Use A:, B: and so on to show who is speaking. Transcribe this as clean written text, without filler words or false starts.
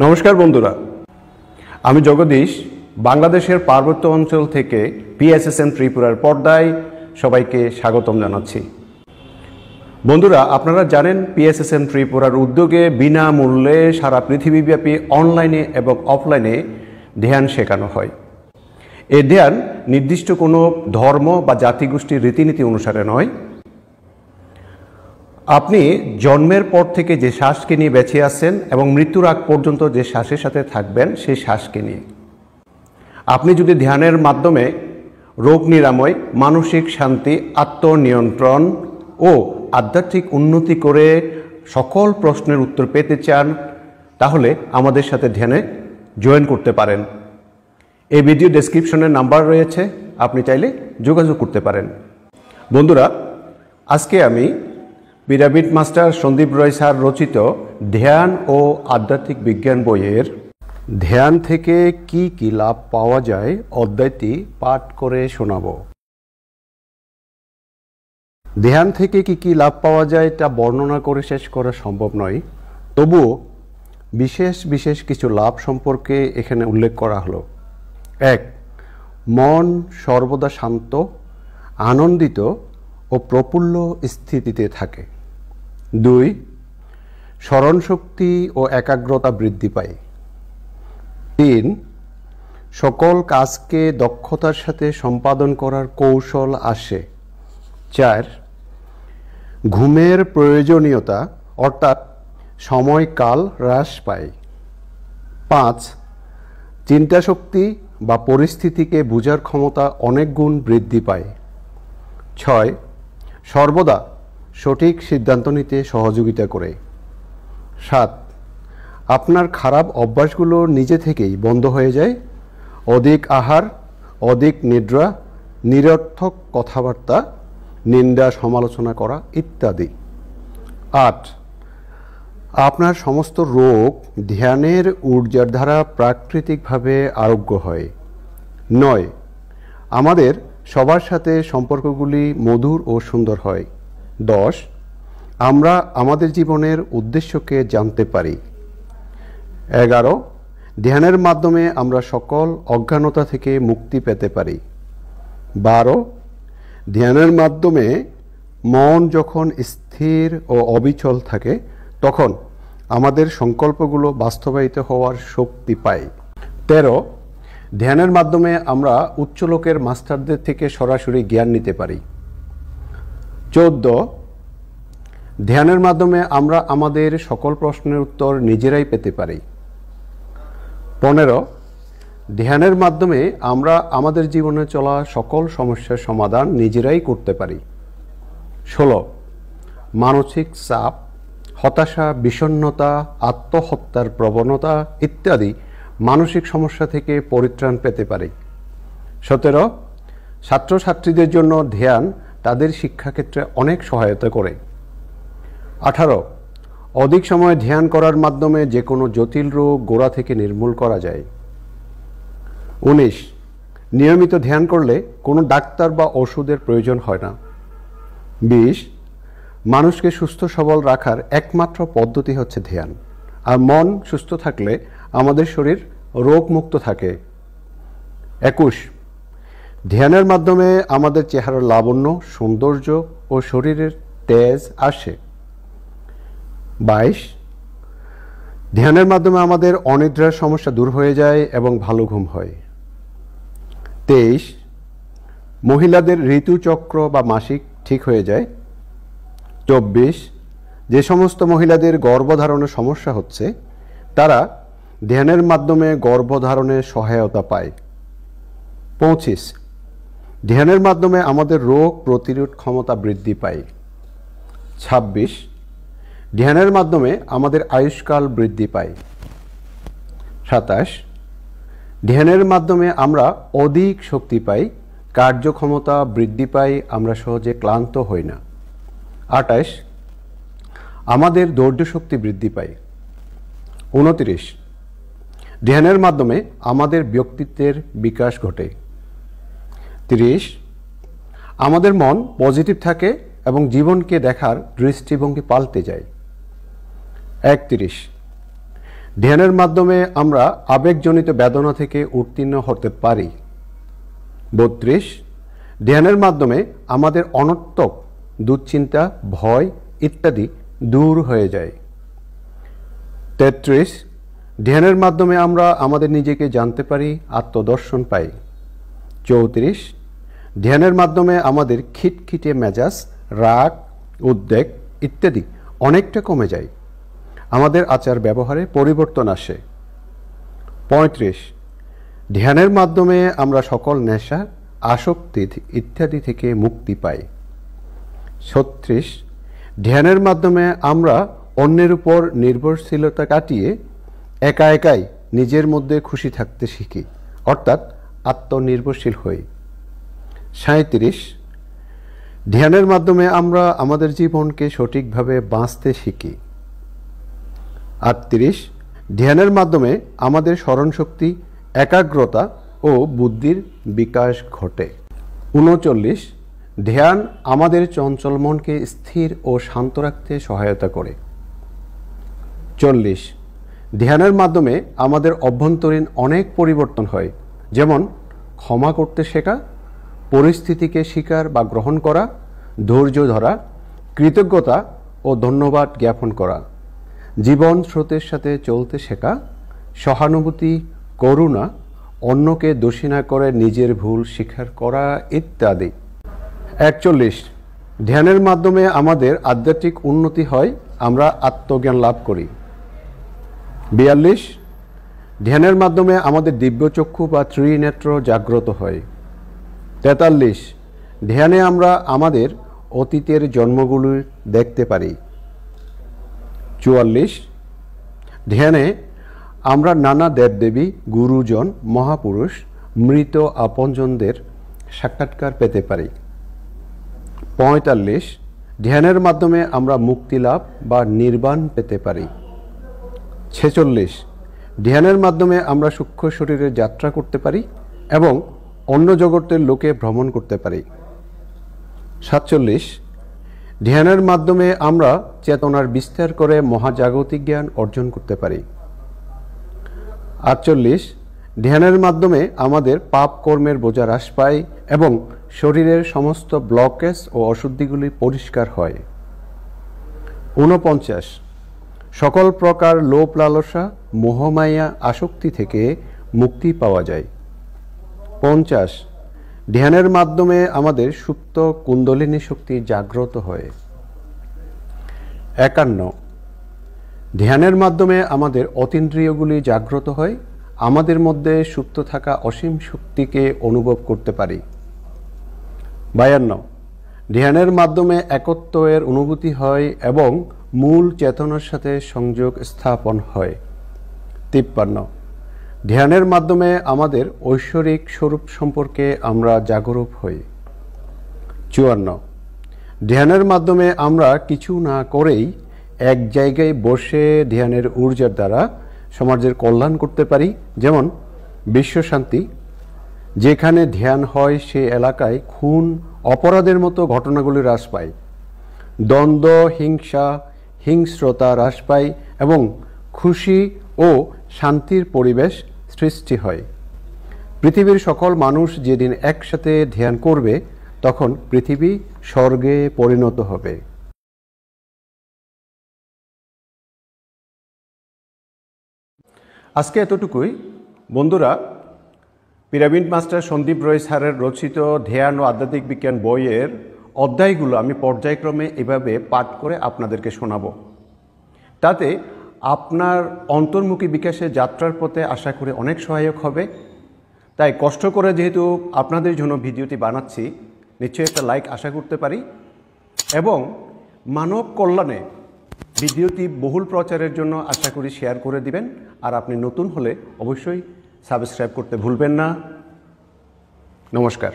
A: নমস্কার বন্ধুরা, আমি জগদীশ বাংলাদেশের পার্বত্য অঞ্চল থেকে PSSM ত্রিপুরার পর্দায় সবাইকে স্বাগতম জানাচ্ছি। বন্ধুরা, আপনারা জানেন PSSM ত্রিপুরার উদ্যোগে বিনামূল্যে সারা পৃথিবীব্যাপী অনলাইনে এবং অফলাইনে ধ্যান শেখানো হয়। এই ধ্যান নির্দিষ্ট কোনো ধর্ম বা জাতিগোষ্ঠীর রীতিনীতি অনুসারে নয়। আপনি জন্মের পর থেকে যে শ্বাসকে নিয়ে বেঁচে আছেন এবং মৃত্যুর আগ পর্যন্ত যে শ্বাসের সাথে থাকবেন সেই শ্বাসকে নিয়ে আপনি যদি ধ্যানের মাধ্যমে রোগ নিরাময়, মানসিক শান্তি, আত্মনিয়ন্ত্রণ ও আধ্যাত্মিক উন্নতি করে সকল প্রশ্নের উত্তর পেতে চান, তাহলে আমাদের সাথে ধ্যানে জয়েন করতে পারেন। এই ভিডিও ডেসক্রিপশনে নাম্বার রয়েছে, আপনি চাইলে যোগাযোগ করতে পারেন। বন্ধুরা, আজকে আমি পিরামিড মাস্টার সন্দীপ রয় স্যার রচিত ধ্যান ও আধ্যাত্মিক বিজ্ঞান বইয়ের ধ্যান থেকে কি কি লাভ পাওয়া যায় অধ্যায়টি পাঠ করে শোনাব। ধ্যান থেকে কি কি লাভ পাওয়া যায় তা বর্ণনা করে শেষ করা সম্ভব নয়, তবুও বিশেষ বিশেষ কিছু লাভ সম্পর্কে এখানে উল্লেখ করা হলো। 1. মন সর্বদা শান্ত, আনন্দিত ও প্রফুল্ল স্থিতিতে থাকে। 2. স্মরণশক্তি ও একাগ্রতা বৃদ্ধি পায়। 3. সকল কাজকে দক্ষতার সাথে সম্পাদন করার কৌশল আসে। 4. ঘুমের প্রয়োজনীয়তা অর্থাৎ সময়কাল হ্রাস পায়। 5. চিন্তাশক্তি বা পরিস্থিতিকে বোঝার ক্ষমতা অনেক গুণ বৃদ্ধি পায়। 6. সর্বদা সঠিক সিদ্ধান্ত নিতে সহযোগিতা করে। 7. আপনার খারাপ অভ্যাসগুলো নিজে থেকেই বন্ধ হয়ে যায়। অধিক আহার, অধিক নিদ্রা, নিরর্থক কথাবার্তা, নিন্দা সমালোচনা করা ইত্যাদি। 8. আপনার সমস্ত রোগ ধ্যানের ঊর্জার দ্বারা প্রাকৃতিকভাবে আরোগ্য হয়। 9. আমাদের সবার সাথে সম্পর্কগুলি মধুর ও সুন্দর হয়। 10. আমরা আমাদের জীবনের উদ্দেশ্যকে জানতে পারি। 11. ধ্যানের মাধ্যমে আমরা সকল অজ্ঞানতা থেকে মুক্তি পেতে পারি। 12. ধ্যানের মাধ্যমে মন যখন স্থির ও অবিচল থাকে, তখন আমাদের সংকল্পগুলো বাস্তবায়িত হওয়ার শক্তি পায়। 13. ধ্যানের মাধ্যমে আমরা উচ্চলোকের মাস্টারদের থেকে সরাসরি জ্ঞান নিতে পারি। 14. ধ্যানের মাধ্যমে আমরা আমাদের সকল প্রশ্নের উত্তর নিজেরাই পেতে পারি। 15. ধ্যানের মাধ্যমে আমরা আমাদের জীবনে চলা সকল সমস্যার সমাধান নিজেরাই করতে পারি। 16. মানসিক চাপ, হতাশা, বিষণ্ণতা, আত্মহত্যার প্রবণতা ইত্যাদি মানসিক সমস্যা থেকে পরিত্রাণ পেতে পারি। 17. ছাত্রছাত্রীদের জন্য ধ্যান তাদের শিক্ষাক্ষেত্রে অনেক সহায়তা করে। 18. অধিক সময় ধ্যান করার মাধ্যমে যে কোনো জটিল রোগ গোড়া থেকে নির্মূল করা যায়। 19. নিয়মিত ধ্যান করলে কোনো ডাক্তার বা ওষুধের প্রয়োজন হয় না। 20. মানুষকে সুস্থ সবল রাখার একমাত্র পদ্ধতি হচ্ছে ধ্যান, আর মন সুস্থ থাকলে আমাদের শরীর রোগমুক্ত থাকে। 21. ধ্যানের মাধ্যমে আমাদের চেহারার লাবণ্য, সৌন্দর্য ও শরীরের তেজ আসে। 22. ধ্যানের মাধ্যমে আমাদের অনিদ্রার সমস্যা দূর হয়ে যায় এবং ভালো ঘুম হয়। 23. মহিলাদের ঋতুচক্র বা মাসিক ঠিক হয়ে যায়। 24. যে সমস্ত মহিলাদের গর্ভধারণের সমস্যা হচ্ছে, তারা ধ্যানের মাধ্যমে গর্ভধারণে সহায়তা পায়। 25. ধ্যানের মাধ্যমে আমাদের রোগ প্রতিরোধ ক্ষমতা বৃদ্ধি পায়। 26. ধ্যানের মাধ্যমে আমাদের আয়ুষ্কাল বৃদ্ধি পায়। 27. ধ্যানের মাধ্যমে আমরা অধিক শক্তি পাই, কার্যক্ষমতা বৃদ্ধি পাই, আমরা সহজে ক্লান্ত হই না। 28. আমাদের ধৈর্য শক্তি বৃদ্ধি পায়। 29. ধ্যানের মাধ্যমে আমাদের ব্যক্তিত্বের বিকাশ ঘটে। 30. আমাদের মন পজিটিভ থাকে এবং জীবনকে দেখার দৃষ্টিভঙ্গি পাল্টে যায়। 31. ধ্যানের মাধ্যমে আমরা আবেগজনিত বেদনা থেকে উত্তীর্ণ হতে পারি। 32, ধ্যানের মাধ্যমে আমাদের অনর্থক দুশ্চিন্তা, ভয় ইত্যাদি দূর হয়ে যায়। 33, ধ্যানের মাধ্যমে আমরা আমাদের নিজেকে জানতে পারি, আত্মদর্শন পাই। 34, ধ্যানের মাধ্যমে আমাদের খিটখিটে মেজাজ, রাগ, উদ্বেগ ইত্যাদি অনেকটা কমে যায়। আমাদের আচার ব্যবহারে পরিবর্তন আসে। 35, ধ্যানের মাধ্যমে আমরা সকল নেশা, আসক্তি ইত্যাদি থেকে মুক্তি পাই। 36, ধ্যানের মাধ্যমে আমরা অন্যের উপর নির্ভরশীলতা কাটিয়ে একা একাই নিজের মধ্যে খুশি থাকতে শিখি, অর্থাৎ আত্মনির্ভরশীল হই। 37, ধ্যানের মাধ্যমে আমরা আমাদের জীবনকে সঠিকভাবে বাঁচতে শিখি। 38, ধ্যানের মাধ্যমে আমাদের স্মরণশক্তি, একাগ্রতা ও বুদ্ধির বিকাশ ঘটে। 39, ধ্যান আমাদের চঞ্চল মনকে স্থির ও শান্ত রাখতে সহায়তা করে। 40, ধ্যানের মাধ্যমে আমাদের অভ্যন্তরীণ অনেক পরিবর্তন হয়, যেমন ক্ষমা করতে শেখা, পরিস্থিতিকে স্বীকার বা গ্রহণ করা, ধৈর্য ধরা, কৃতজ্ঞতা ও ধন্যবাদ জ্ঞাপন করা, জীবন স্রোতের সাথে চলতে শেখা, সহানুভূতি, করুণা, অন্যকে দোষী না করে নিজের ভুল স্বীকার করা ইত্যাদি। 41, ধ্যানের মাধ্যমে আমাদের আধ্যাত্মিক উন্নতি হয়, আমরা আত্মজ্ঞান লাভ করি। 42, ধ্যানের মাধ্যমে আমাদের দিব্যচক্ষু বা ত্রিনেত্র জাগ্রত হয়। 43, ধ্যানে আমরা আমাদের অতীতের জন্মগুলি দেখতে পারি। 44, ধ্যানে আমরা নানা দেবদেবী, গুরুজন, মহাপুরুষ, মৃত আপনজনদের সাক্ষাৎকার পেতে পারি। 45, ধ্যানের মাধ্যমে আমরা মুক্তি লাভ বা নির্বাণ পেতে পারি। 46, ধ্যানের মাধ্যমে আমরা সূক্ষ্ম শরীরে যাত্রা করতে পারি এবং অন্য জগতের লোকে ভ্রমণ করতে পারি। 47, ধ্যানের মাধ্যমে আমরা চেতনার বিস্তার করে মহাজাগতিক জ্ঞান অর্জন করতে পারি। 48, ধ্যানের মাধ্যমে আমাদের পাপ কর্মের বোঝা হ্রাস পায় এবং শরীরের সমস্ত ব্লকেজ ও অশুদ্ধিগুলি পরিষ্কার হয়। 49, সকল প্রকার লোভ লালসা, মোহমায়া, আসক্তি থেকে মুক্তি পাওয়া যায়। 50, ধ্যানের মাধ্যমে আমাদের সুপ্ত কুণ্ডলিনী শক্তি জাগ্রত হয়। 51, ধ্যানের মাধ্যমে আমাদের অতীন্দ্রিয়গুলি জাগ্রত হয়, আমাদের মধ্যে সুপ্ত থাকা অসীম শক্তিকে অনুভব করতে পারি। 52, ধ্যানের মাধ্যমে একত্বের অনুভূতি হয় এবং মূল চেতনার সাথে সংযোগ স্থাপন হয়। 53, ধ্যানের মাধ্যমে আমাদের ঐশ্বরিক স্বরূপ সম্পর্কে আমরা জাগরূক হই। 54, ধ্যানের মাধ্যমে আমরা কিছু না করেই এক জায়গায় বসে ধ্যানের ঊর্জার দ্বারা সমাজের কল্যাণ করতে পারি, যেমন বিশ্বশান্তি। যেখানে ধ্যান হয় সে এলাকায় খুন, অপরাধের মতো ঘটনাগুলি হ্রাস পায়, দ্বন্দ্ব, হিংসা, হিংস্রতা হ্রাস পায় এবং খুশি ও শান্তির পরিবেশ সৃষ্টি হয়। পৃথিবীর সকল মানুষ যেদিন একসাথে ধ্যান করবে তখন পৃথিবী স্বর্গে পরিণত হবে। আজকে এতটুকুই। বন্ধুরা, পিরামিড মাস্টার সন্দীপ রয় স্যারের রচিত ধ্যান ও আধ্যাত্মিক বিজ্ঞান বইয়ের অধ্যায়গুলো আমি পর্যায়ক্রমে এভাবে পাঠ করে আপনাদেরকে শোনাব। তাতে আপনার অন্তর্মুখী বিকাশের যাত্রার পথে আশা করি অনেক সহায়ক হবে। তাই কষ্ট করে যেহেতু আপনাদের জন্য ভিডিওটি বানাচ্ছি, নিশ্চয়ই একটা লাইক আশা করতে পারি এবং মানব কল্যাণে ভিডিওটি বহুল প্রচারের জন্য আশা করি শেয়ার করে দিবেন। আর আপনি নতুন হলে অবশ্যই সাবস্ক্রাইব করতে ভুলবেন না। নমস্কার।